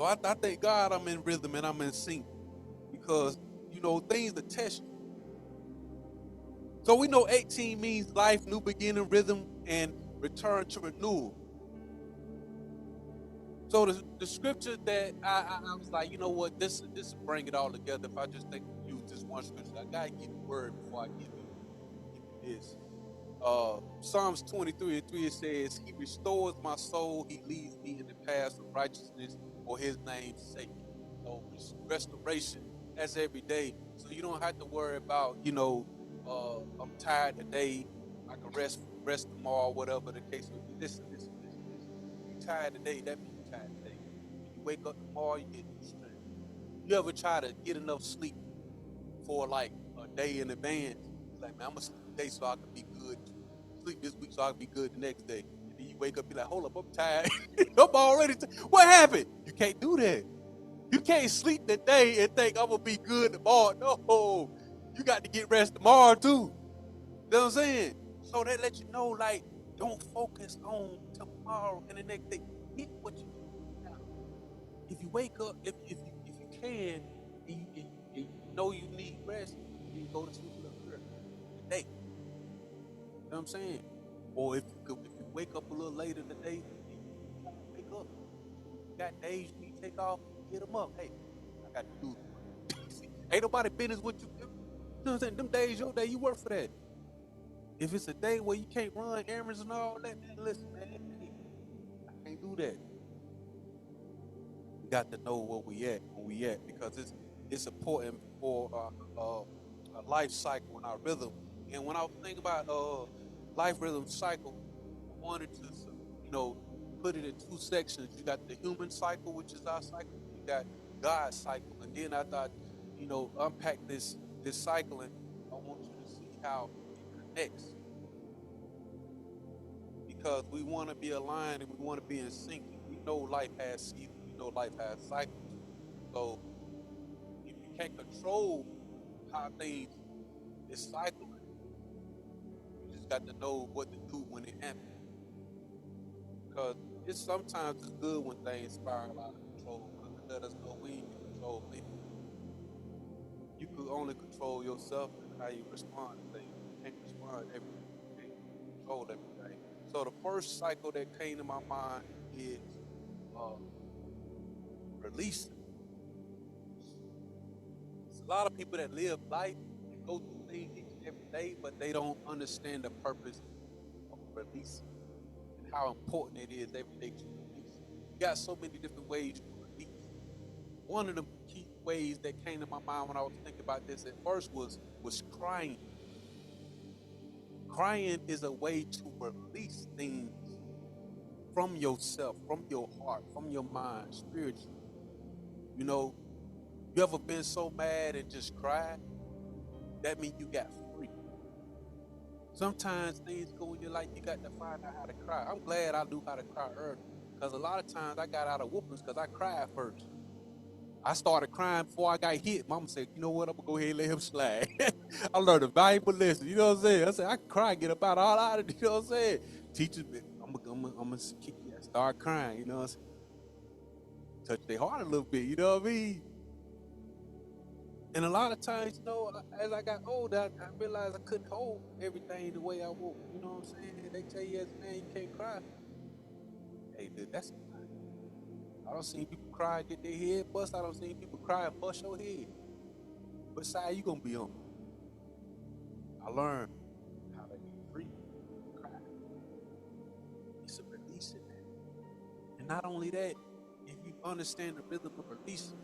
So I thank God I'm in rhythm and I'm in sync because, things that test you. So we know 18 means life, new beginning, rhythm, and return to renewal. So the scripture that I was like, you know what, this will bring it all together. If I just think use this one scripture, I gotta give you word before I give you this. Psalms 23:3 it says, He restores my soul, He leads me in the paths of righteousness for His name's sake. So restoration, that's every day. So you don't have to worry about, I'm tired today, I can rest tomorrow, whatever the case may be. Listen. You tired today, that means you tired today. When you wake up tomorrow, you get new strength. You ever try to get enough sleep for like a day in advance? Like, man, I'm gonna sleep today so I can be good. Sleep this week so I can be good the next day. And then you wake up, you're like, hold up, I'm tired. I'm already What happened? You can't do that. You can't sleep today and think I'm gonna be good tomorrow. No. You got to get rest tomorrow too. You know what I'm saying? So that let you know, like, don't focus on tomorrow and the next day. Get what you need now. If you wake up, if you can, and you know you need rest, then go to sleep a little early today. You know what I'm saying? Or if you wake up a little later today, then you gotta wake up. You got days you need to take off, get them up. Hey, I got to do it. Ain't nobody business what you do. You know what I'm saying? Them days, your day, you work for that. If it's a day where you can't run errands and all that, man, listen, man, hey, I can't do that. We got to know where we at, because it's important for our life cycle and our rhythm. And when I think about life rhythm cycle, I wanted to you know put it in two sections. You got the human cycle, which is our cycle. You got God's cycle, and then I thought, unpack this cycle, and I want you to see how it connects, because we want to be aligned and we want to be in sync. We know life has seasons. We know life has cycles. So if you can't control how things is cycling, you just got to know what to do when it happens. Because it's good when things spiral out of control, because it let us know we ain't in control of anything. You could only control yourself and how you respond to things. You can't respond to everything. You can't control everything. So the first cycle that came to my mind is uh, releasing. There's a lot of people that live life and go through things each and every day, but they don't understand the purpose of releasing and how important it is every day to release. You got so many different ways to release. One of the key ways that came to my mind when I was thinking about this at first was crying. Crying is a way to release things from yourself, from your heart, from your mind, spiritually. You know, you ever been so mad and just cried? That means you got free. Sometimes things go in your life, you got to find out how to cry. I'm glad I knew how to cry early, because a lot of times I got out of whoopings because I cried first. I started crying before I got hit. Mama said, you know what, I'm going to go ahead and let him slide. I learned a valuable lesson, you know what I'm saying? I said, I can cry, get about all out of it, you know what I'm saying? Teachers, I'm going to kick you, start crying, you know what I'm saying? Touch their heart a little bit, you know what I mean? And a lot of times, as I got older, I realized I couldn't hold everything the way I would. You know what I'm saying? They tell you as a man you can't cry. Hey, dude, that's I don't see people cry, get their head bust. I don't see people cry and bust your head. What side you gonna be on? I learned how to be free, cry. It's a release in that. And not only that, if you understand the rhythm of release,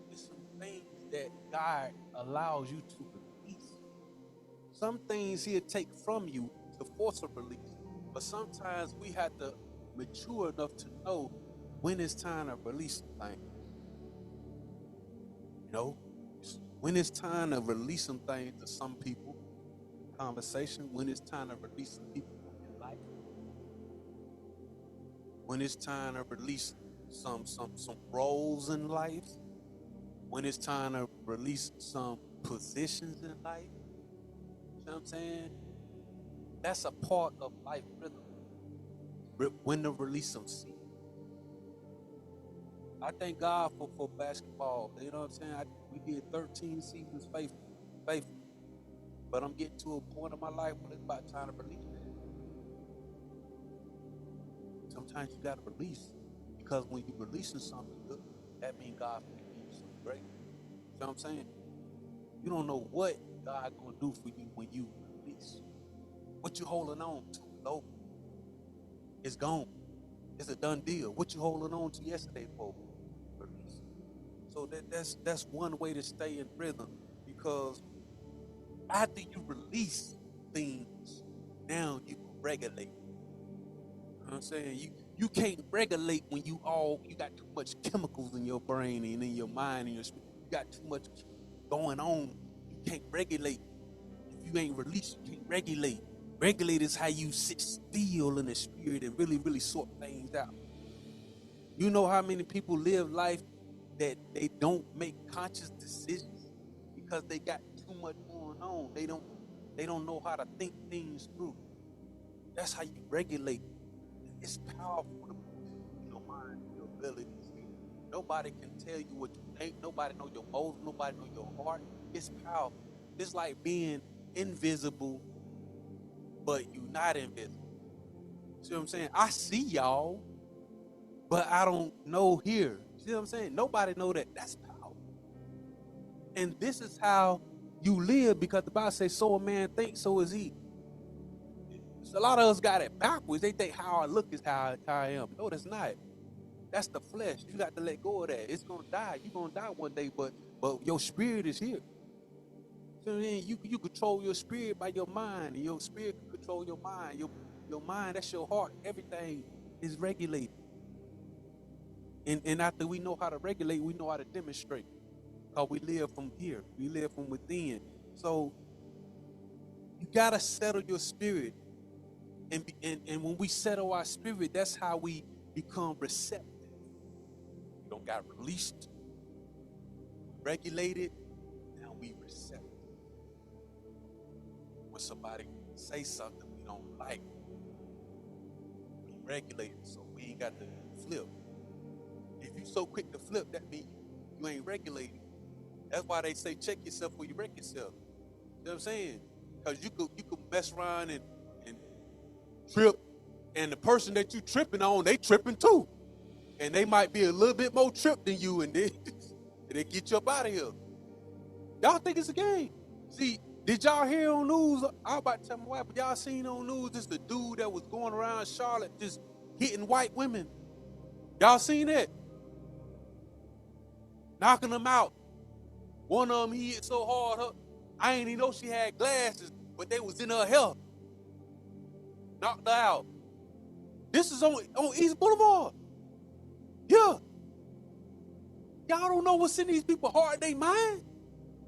there's some things that God allows you to release. Some things He'll take from you to force a release. But sometimes we have to mature enough to know when it's time to release some things. You know, when it's time to release some things to some people, conversation, when it's time to release some people from your life, when it's time to release some roles in life, when it's time to release some positions in life. You know what I'm saying? That's a part of life rhythm. When to release some seeds. I thank God for basketball. You know what I'm saying? We did 13 seasons faithful. But I'm getting to a point in my life where it's about time to release that. Sometimes you gotta release. Because when you're releasing something good, that means God will give you something great. You know what I'm saying? You don't know what God gonna do for you when you release. What you holding on to, low, it's gone. It's a done deal. What you holding on to yesterday for? Release. So that's one way to stay in rhythm, because after you release things, now you can regulate. You know what I'm saying? You can't regulate when you got too much chemicals in your brain and in your mind and your spirit. You got too much going on. You can't regulate. If you ain't released, you can't regulate. Regulate is how you sit still in the spirit and really, really sort things out. You know how many people live life that they don't make conscious decisions because they got too much going on. They don't know how to think things through. That's how you regulate. It's powerful to use your mind, your abilities. Nobody can tell you what you think. Nobody know your motives. Nobody know your heart. It's powerful. It's like being invisible, but you're not invisible. See what I'm saying? I see y'all, but I don't know here. See what I'm saying? Nobody know that. That's power. And this is how you live, because the Bible says, so a man thinks, so is he. So a lot of us got it backwards. They think how I look is how I am. No, that's not. That's the flesh. You got to let go of that. It's gonna die. You're gonna die one day, but your spirit is here. So then you control your spirit by your mind, and your spirit can control your mind. Your mind, that's your heart. Everything is regulated. And after we know how to regulate, we know how to demonstrate. Because we live from here. We live from within. So you gotta settle your spirit. And when we settle our spirit, that's how we become receptive. We don't got released, regulated, now we receptive. When somebody say something we don't like, we regulated, so we ain't got to flip. If you so quick to flip, that means you ain't regulated. That's why they say check yourself before you wreck yourself. You know what I'm saying? Because you could mess around and trip, and the person that you tripping on, they tripping too. And they might be a little bit more tripped than you, and they get you up out of here. Y'all think it's a game. See, did y'all hear on news? I was about to tell my wife, but y'all seen on news this the dude that was going around Charlotte just hitting white women. Y'all seen that? Knocking them out. One of them, he hit so hard, I ain't even know she had glasses, but they was in her hair. Knocked her out. This is on East Boulevard. Yeah. Y'all don't know what's in these people's heart, they mind.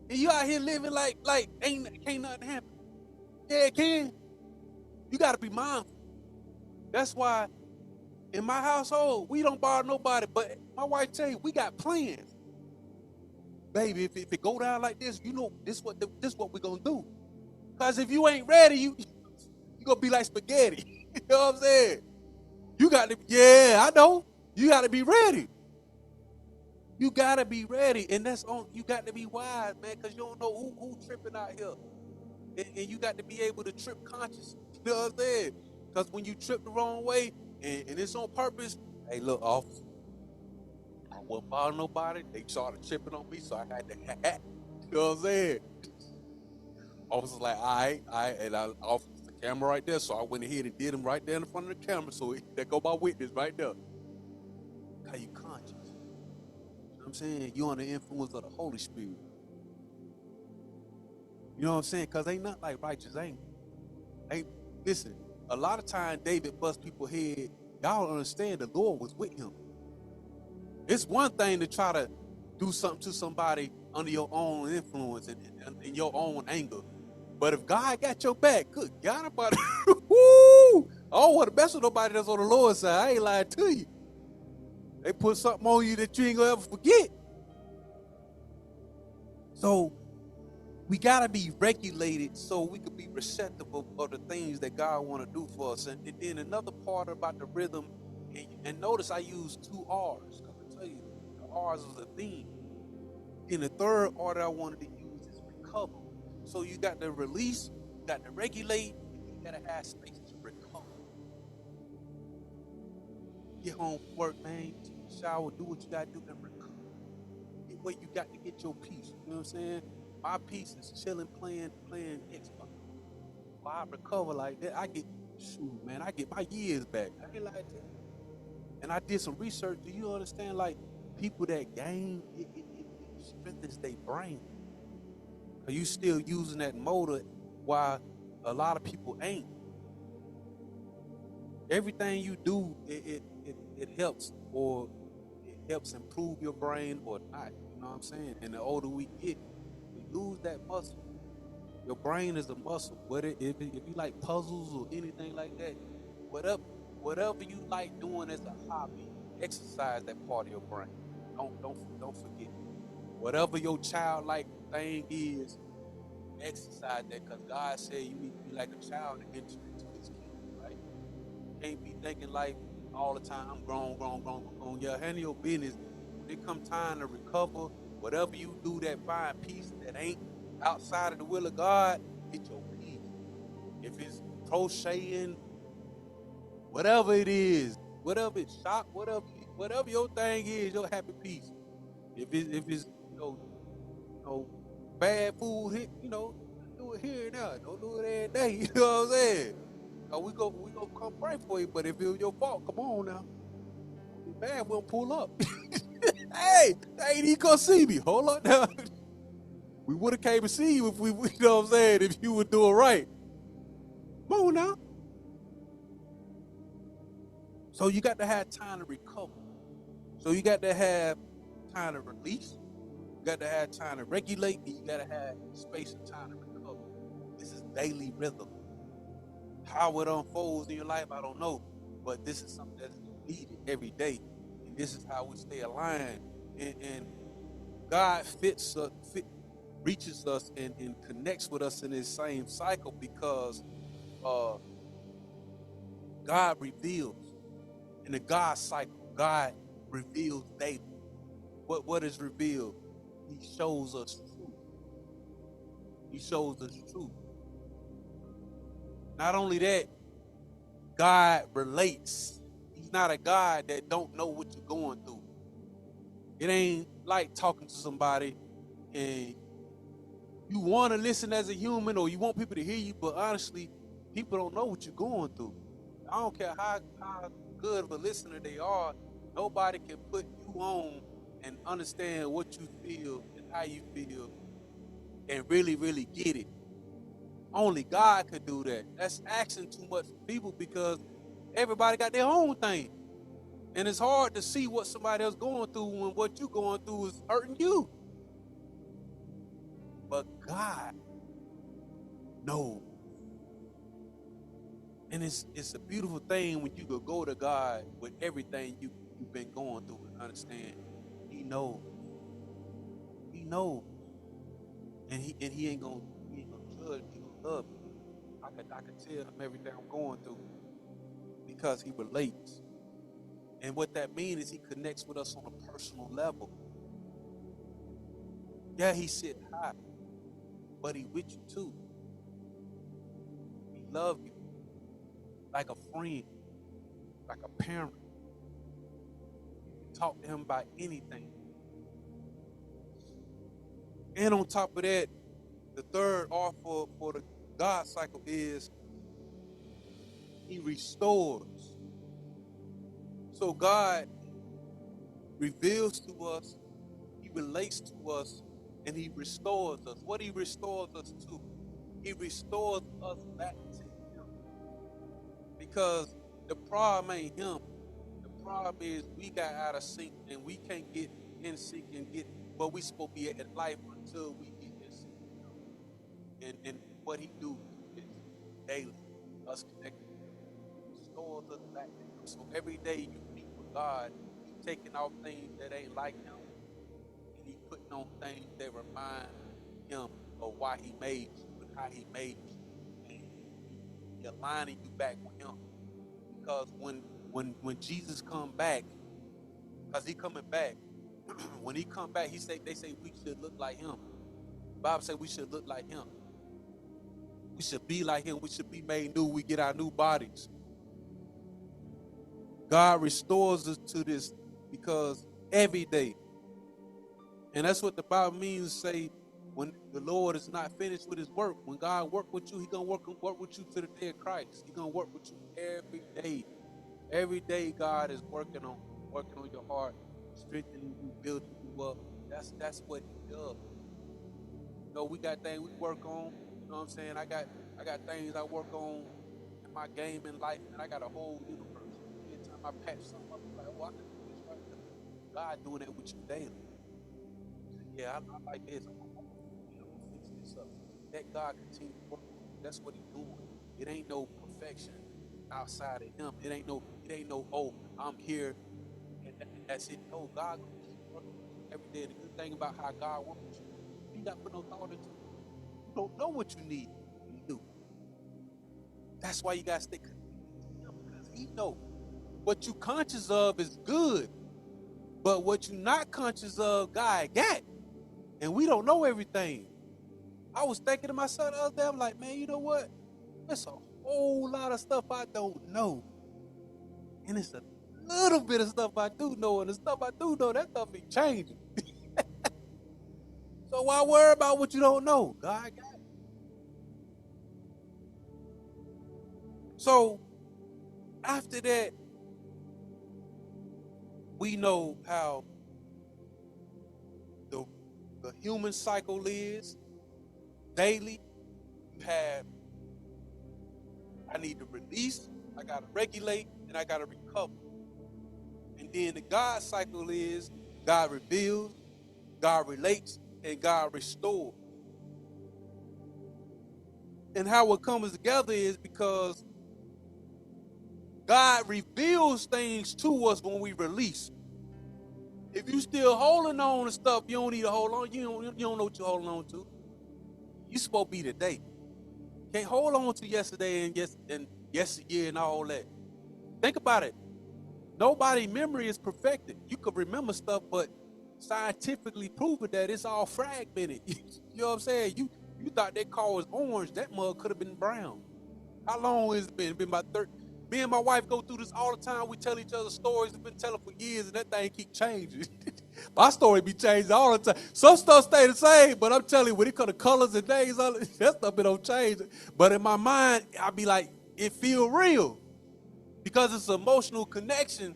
And you out here living like can't nothing happen. Yeah, it can. You gotta be mindful. That's why in my household, we don't bother nobody. But my wife tell you, we got plans. Baby, if it go down like this, you know this what we're gonna do. Cause if you ain't ready, you gonna be like spaghetti. You know what I'm saying? You got to, yeah, I know. You got to be ready. You got to be ready. And you got to be wise, man, because you don't know who tripping out here. And you got to be able to trip conscious. You know what I'm saying? Because when you trip the wrong way and it's on purpose, hey, look, officer, I wasn't bothering nobody. They started tripping on me, so I had to hat. You know what I'm saying? Officer's like, all right. And I offered the camera right there, so I went ahead and did him right there in front of the camera. So there go my witness right there. How you conscious? You know what I'm saying? You under the influence of the Holy Spirit. You know what I'm saying? Because ain't nothing like righteous anger. Listen, a lot of times David bust people's head. Y'all don't understand the Lord was with him. It's one thing to try to do something to somebody under your own influence and in your own anger. But if God got your back, good God, about woo! I don't want to mess with nobody that's on the Lord's side. I ain't lying to you. They put something on you that you ain't gonna ever forget. So we gotta be regulated so we could be receptive of the things that God want to do for us. And then another part about the rhythm, and notice I use 2 R's. I'm gonna tell you, parts of the thing. Then the third R that I wanted to use is recover. So you got to release, you got to regulate, and you got to have space to recover. Get home from work, man, take a shower, do what you got to do, and recover. Get where you got to get your peace. You know what I'm saying? My peace is chilling, playing Xbox. While I recover like that, I get, shoot, man, I get my years back. I ain't like that. And I did some research. Do you understand? Like, people that game, it strengthens their brain. Are you still using that motor while a lot of people ain't? Everything you do, it helps, or it helps improve your brain or not. You know what I'm saying? And the older we get, we lose that muscle. Your brain is a muscle. Whether if you like puzzles or anything like that, whatever whatever you like doing as a hobby, exercise that part of your brain. Don't forget. Whatever your childlike thing is, exercise that, because God said you need to be like a child to enter into His kingdom, right? You can't be thinking like all the time, I'm grown. Yeah, handle your business. When it come time to recover, whatever you do that find peace that ain't outside of the will of God, get your peace. If it's crocheting, whatever it is, whatever it's shop, whatever your thing is, your happy peace. If it's you know bad food, do it here and now. Don't do it every day. You know what I'm saying? We go come pray for you. But if it's your fault, come on now. Don't be bad, we'll pull up. Hey, they ain't even gonna see me. Hold on now. We would have came and see you if we, you know what I'm saying, if you would do it right. Come on now. So you got to have time to recover. So you got to have time to release. You got to have time to regulate, and you got to have space and time to recover. This is daily rhythm. How it unfolds in your life, I don't know, but this is something that's needed every day, and this is how we stay aligned. And God reaches us and connects with us in this same cycle because uh, God reveals in the God cycle. God reveals daily. What is revealed? He shows us truth. He shows us truth. Not only that, God relates. He's not a God that don't know what you're going through. It ain't like talking to somebody and you want to listen as a human or you want people to hear you, but honestly, people don't know what you're going through. I don't care how good of a listener they are, nobody can put you on and understand what you feel and how you feel and really, really get it. Only God could do that. That's asking too much from people because everybody got their own thing. And it's hard to see what somebody else going through when what you're going through is hurting you. But God knows. And it's a beautiful thing when you could go to God with everything you've been going through and understand He knows. He knows. And he ain't gonna judge me, he gonna love me. I could tell him everything I'm going through because he relates. And what that means is he connects with us on a personal level. Yeah, he sit high, but he with you too. He love you like a friend, like a parent. You can talk to him about anything. And on top of that, the third R for the God cycle is he restores. So God reveals to us, he relates to us, and he restores us. What he restores us to? He restores us back to him. Because the problem ain't him. The problem is we got out of sync and we can't get in sync and get what we supposed to be at life until we get in sync with him. And what he do is daily, us connected with him. He restores us back to him. So every day you meet with God, he taking off things that ain't like him, and he putting on things that remind him of why he made you and how he made you. And he aligning you back with him. Because when Jesus come back, because he coming back, when he come back, they say we should look like him. The Bible says we should look like him. We should be like him. We should be made new. We get our new bodies. God restores us to this because every day. And that's what the Bible means to say when the Lord is not finished with his work. When God work with you, he's going to work with you to the day of Christ. He's going to work with you every day. Every day God is working on your heart, strengthening you, building you up. That's what he does. You know, we got things we work on. You know what I'm saying? I got things I work on in my game in life, and I got a whole universe. Every time I patch something up, I'm like, oh, I can do this right now. God doing that with you daily. Yeah, I like this. I'm gonna fix this up. Let God continue to work. That's what he's doing. It ain't no perfection outside of him. It ain't no, oh, I'm here and that's it. No, God keep working every day. The good thing about how God works with you, you got to put no thought into it. You don't know what you need. You do. That's why you got to stay connected to him, because he knows. What you conscious of is good, but what you not conscious of, God got. And we don't know everything. I was thinking to myself the other day, I'm like, man, you know what? There's a whole lot of stuff I don't know. And it's a little bit of stuff I do know. And the stuff I do know, that stuff be changing. So why worry about what you don't know? God got it. So after that, we know how the human cycle is. Daily, you have, I need to release, I got to regulate, and I got to recover. And then the God cycle is God reveals, God relates, and God restores. And how it comes together is because God reveals things to us when we release. If you still holding on to stuff, you don't need to hold on. You don't know what you're holding on to. You supposed to be today. Can't hold on to yesterday and yesteryear and all that. Think about it. Nobody's memory is perfected. You could remember stuff, but scientifically proven that it's all fragmented. You know what I'm saying? You thought that car was orange. That mug could have been brown. How long has it been? It's been about 30. Me and my wife go through this all the time. We tell each other stories. We've been telling for years, and that thing keep changing. My story be changing all the time. Some stuff stay the same, but I'm telling you, when it comes to colors and names, that stuff it don't change. But in my mind, I be like, it feel real because it's an emotional connection.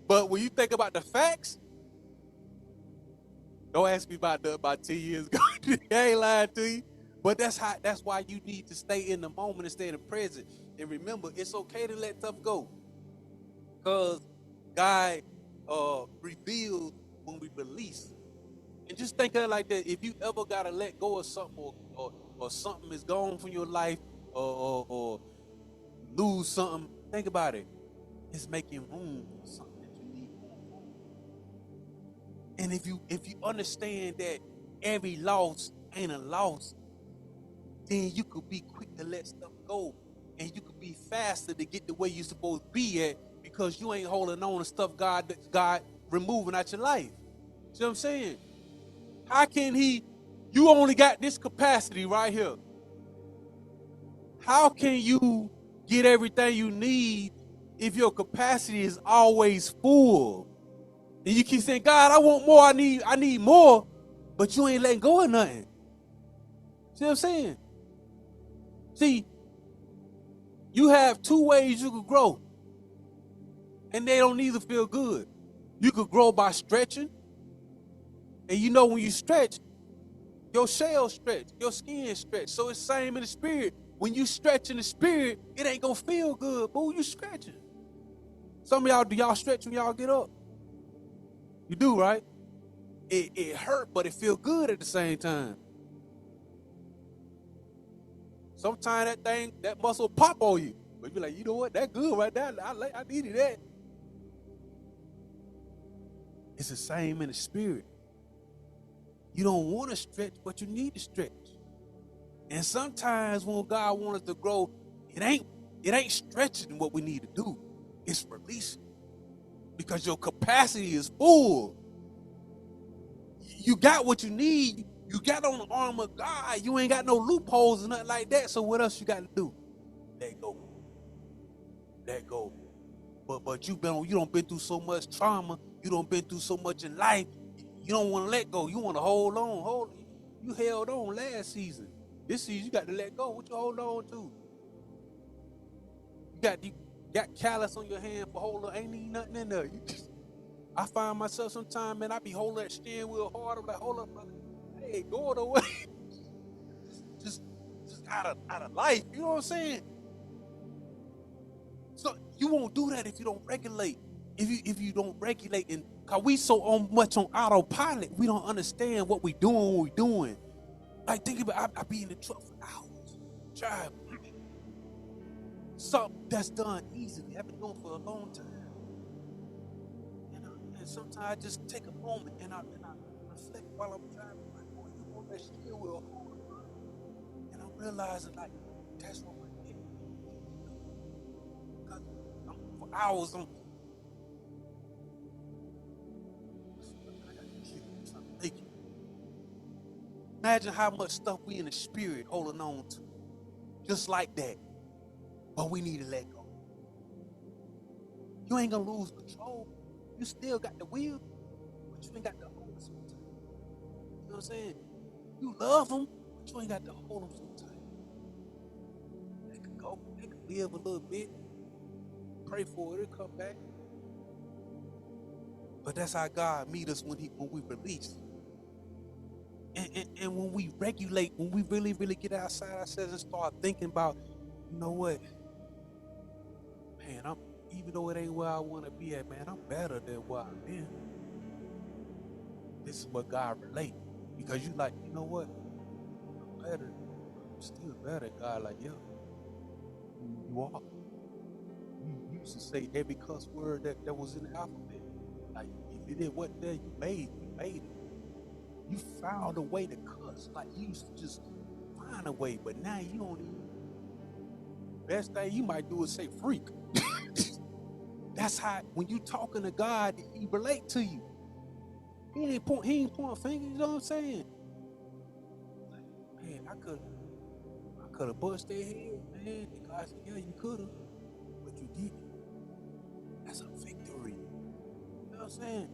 But when you think about the facts, don't ask me about 10 years ago. I ain't lying to you. But that's why you need to stay in the moment and stay in the present. And remember, it's okay to let stuff go. Because God reveals when we release. And just think of it like that. If you ever got to let go of something or something is gone from your life or lose something, think about it. It's making room for something that you need. And if you understand that every loss ain't a loss, then you could be quick to let stuff go. And you could be faster to get to where you're supposed to be at because you ain't holding on to stuff God removing out your life. See what I'm saying? How can you only got this capacity right here. How can you get everything you need if your capacity is always full? And you keep saying, God, I want more, I need more, but you ain't letting go of nothing. See what I'm saying? See, you have two ways you could grow, and they don't either feel good. You could grow by stretching, and you know when you stretch, your shell stretch, your skin stretch. So it's the same in the spirit. When you stretch in the spirit, it ain't gonna feel good, boo. You stretching. Some of y'all, do y'all stretch when y'all get up? You do, right? It hurt, but it feel good at the same time. Sometimes that muscle pop on you. But you're like, you know what? That good right there. I needed that. It's the same in the spirit. You don't want to stretch, but you need to stretch. And sometimes when God wants us to grow, it ain't stretching what we need to do. It's releasing. Because your capacity is full. You got what you need. You got on the arm of God. You ain't got no loopholes and nothing like that. So what else you got to do? Let go. Let go. But you don't been through so much trauma. You don't been through so much in life. You don't want to let go. You want to hold on. You held on last season. This season you got to let go. What you hold on to? You got callus on your hand for holding. Ain't even nothing in there. I find myself sometimes, man, I be holding that steering wheel hard. I'm like, hold up, brother. Hey, go away. just out of life. You know what I'm saying? So you won't do that if you don't regulate. If you don't regulate, and cause we so much on autopilot, we don't understand what we doing. Like think about, I be in the truck for hours, driving. Something that's done easily. I've been doing for a long time. And sometimes I just take a moment and I reflect while I'm driving. Like, boy, you want that steering wheel hard. And I'm realizing like that's what we're getting. Because for hours I'm thinking. Imagine how much stuff we in the spirit holding on to. Just like that. But we need to let go. You ain't gonna lose control. You still got the wheel, but you ain't got to hold them so tight. You know what I'm saying? You love them, but you ain't got to hold them so tight. They can go, they can live a little bit, pray for it, it'll come back. But that's how God meet us when we release. And when we regulate, when we really get outside ourselves and start thinking about, you know what, man, even though it ain't where I want to be at, man, I'm better than where I've been. This is what God relate. Because you like, you know what, I'm better. I'm still better. God like, yeah, you are. You used to say every cuss word that was in the alphabet. Like, if it wasn't there, you made it. You found a way to cuss. Like, you used to just find a way, but now you don't even. Best thing you might do is say freak. That's how, when you talking to God, he relate to you. He ain't pointing fingers, you know what I'm saying? Like, man, I could have bust their head, man. And God said, yeah, you could have, but you didn't. That's a victory. You know what I'm saying?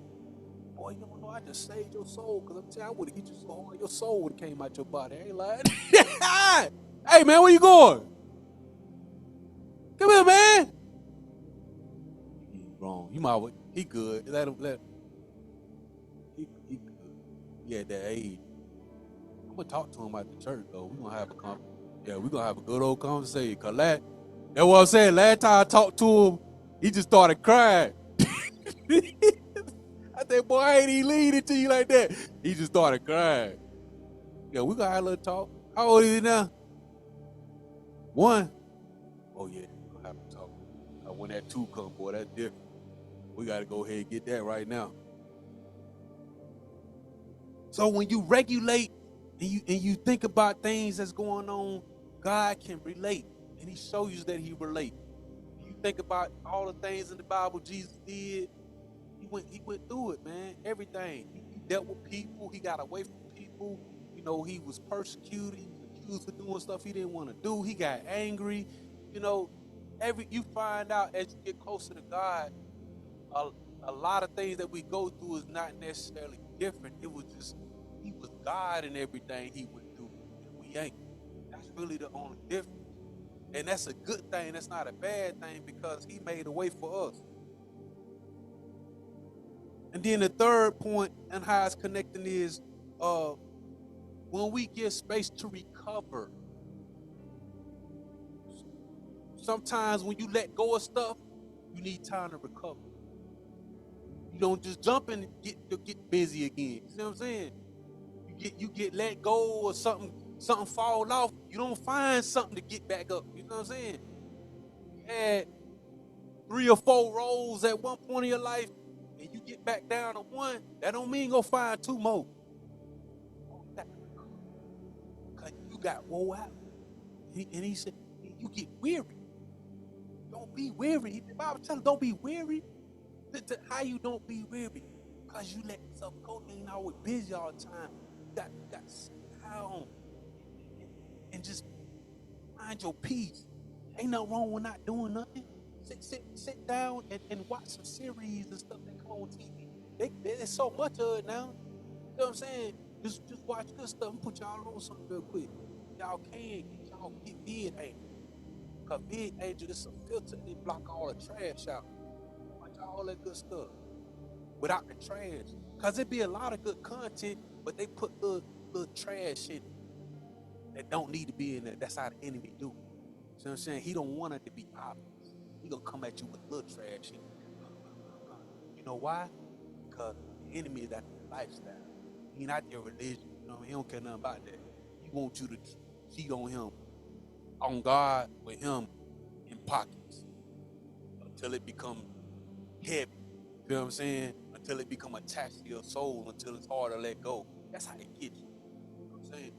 Boy, you don't know, I just saved your soul, because I'm telling you, I would have hit you so hard, your soul would have came out your body. I ain't lying. Hey, man, where you going? Come here, man. He wrong. You might, he good. Let him. He good. He at that age. I'm gonna talk to him at the church though. We're gonna have a good old conversation. Cause that's what I'm saying. Last time I talked to him, he just started crying. I said, boy, I ain't even leading to you like that. He just started crying. Yeah, we gonna have a little talk. How old is he now? 1. Oh yeah, we're gonna have to talk. When that 2 come, boy, that's different. We gotta go ahead and get that right now. So when you regulate and you think about things that's going on, God can relate, and He shows you that He relate. You think about all the things in the Bible Jesus did. He went through it, man. Everything. He dealt with people. He got away from people. You know, he was persecuted. He was accused of doing stuff he didn't want to do. He got angry. You know, you find out as you get closer to God, a lot of things that we go through is not necessarily different. It was just, he was God in everything he went through, and we ain't. That's really the only difference. And that's a good thing. That's not a bad thing, because he made a way for us. And then the third point and how it's connecting is when we give space to recover. Sometimes when you let go of stuff, you need time to recover. You don't just jump in and get busy again. You know what I'm saying? You get let go or something fall off. You don't find something to get back up. You know what I'm saying? You had 3 or 4 roles at one point in your life, and you get back down to 1. That don't mean go find 2 more. Because you got wore out. And he said, you get weary. Don't be weary. The Bible tells us don't be weary. How you don't be weary? Because you let stuff go. You ain't always busy all the time. You got to sit down and just find your peace. Ain't nothing wrong with not doing nothing. Sit down and watch some series and stuff that come on TV. There's so much of it now. You know what I'm saying? Just watch good stuff and put y'all on something real quick. Y'all can get VidAngel. Because VidAngel is a filter. They block all the trash out. Watch all that good stuff without the trash. Because it be a lot of good content, but they put little trash in it that don't need to be in there. That's how the enemy do. You know what I'm saying? He don't want it to be obvious. He gonna come at you with little trash in it. You know why? Because the enemy is after your lifestyle. He not your religion. You know, he don't care nothing about that. He wants you to cheat on him, on God, with him in pockets until it becomes heavy. You know what I'm saying? Until it become attached to your soul, until it's hard to let go. That's how they get you. You know what I'm saying?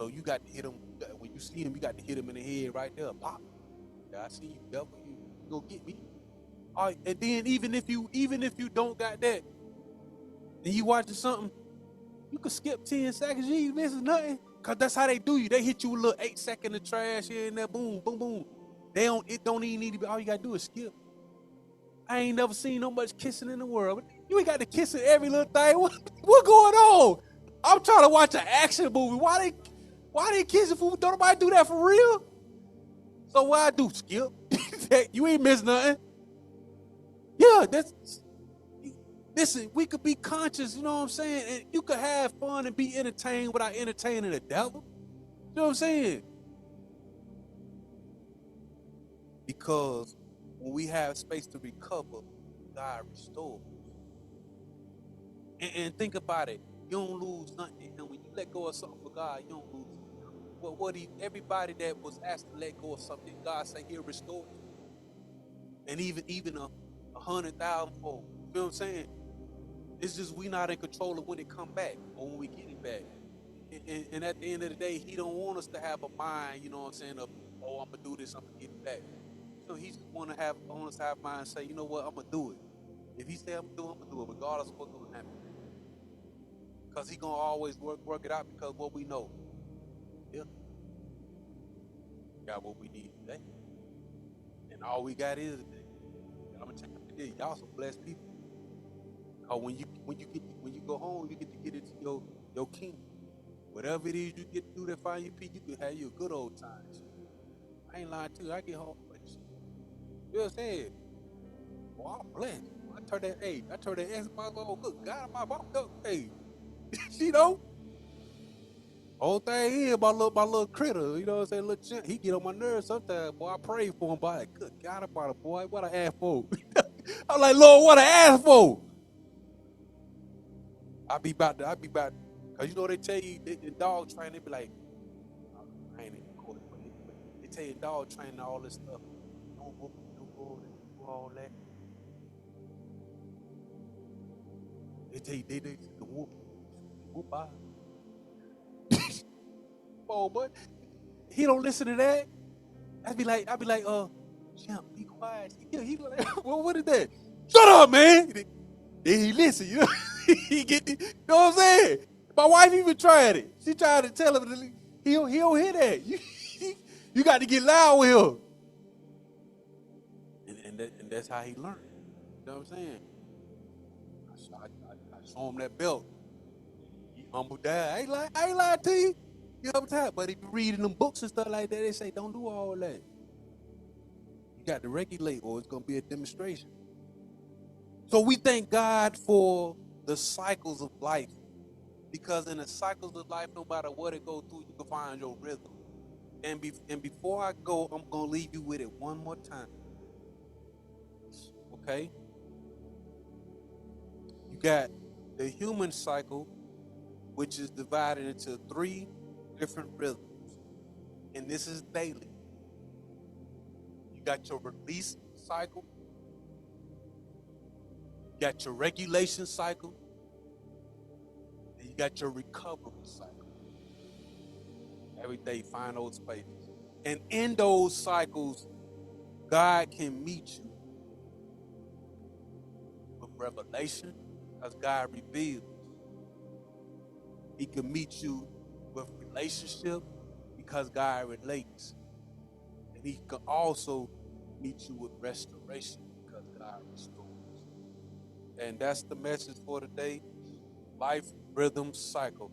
So you got to hit him. When you see him, you got to hit him in the head right there. Pop. Yeah, I see you, devil. You gonna get me. All right, and then even if you don't got that, and you watching something, you can skip 10 seconds. You ain't missing nothing. Cause that's how they do you. They hit you with a little 8-second of trash here and there. Boom, boom, boom. It don't even need to be. All you gotta do is skip. I ain't never seen no much kissing in the world. You ain't got to kiss in every little thing. What going on? I'm trying to watch an action movie. Why they kissing? Don't nobody do that for real? So what I do? Skip. You ain't miss nothing. Yeah, listen, we could be conscious, you know what I'm saying? And you could have fun and be entertained without entertaining the devil. You know what I'm saying? Because when we have space to recover, God restores. And think about it. You don't lose nothing. And when you let go of something for God, you don't lose it. Everybody that was asked to let go of something, God said he'll restore it. And even 100,000 fold. You know what I'm saying? It's just we not in control of when it come back or when we get it back. And at the end of the day, he don't want us to have a mind, you know what I'm saying, of, oh, I'm gonna do this, I'm gonna get it back. So he just want us to have mind and say, you know what, I'm gonna do it. If he say I'm gonna do it, regardless of what's gonna happen. Because he gonna always work it out because what we know. Yeah. We got what we need today. And all we got is today. I'm gonna tell you today, y'all some blessed people. Cause when you go home, you get to get into your kingdom. Whatever it is you get to do to find your peace, you can have your good old times. I ain't lying to you. I get home, but you know what I'm saying? Well, I'm blessed. I turn that Xbox on. Good God, my mom, hey, you know. Whole thing here, my little critter, you know what I'm saying? Little chimp, he get on my nerves sometimes. Boy, I pray for him, boy. Good God about it, boy. What I ask for? I'm like, Lord, what I ask for? I be about, cause you know they tell you the dog train. They be like, I ain't in court, but they tell you dog training all this stuff. Don't whoop, don't go, do all that. They tell you they whoop by. Oh, but he don't listen to that. I'd be like, champ, be quiet. He like, well, what is that? Shut up, man. Then he listen, you know. He get, you know what I'm saying? My wife even tried it. She tried to tell him he don't hear that. You got to get loud with him. And that's how he learned. You know what I'm saying? I show him that belt. He humbled down. I ain't lying to you. You know what I'm saying? But if you reading them books and stuff like that, they say don't do all that. You got to regulate or it's going to be a demonstration. So we thank God for the cycles of life. Because in the cycles of life, no matter what it goes through, you can find your rhythm. And before I go, I'm going to leave you with it one more time. Okay? You got the human cycle, which is divided into 3 different rhythms. And this is daily. You got your release cycle. You got your regulation cycle. And you got your recovery cycle. Every day, find those spaces. And in those cycles, God can meet you with revelation, because God reveals. He can meet you with relationship because God relates. And he can also meet you with restoration because God restores. And that's the message for today. Life, rhythm, cycle.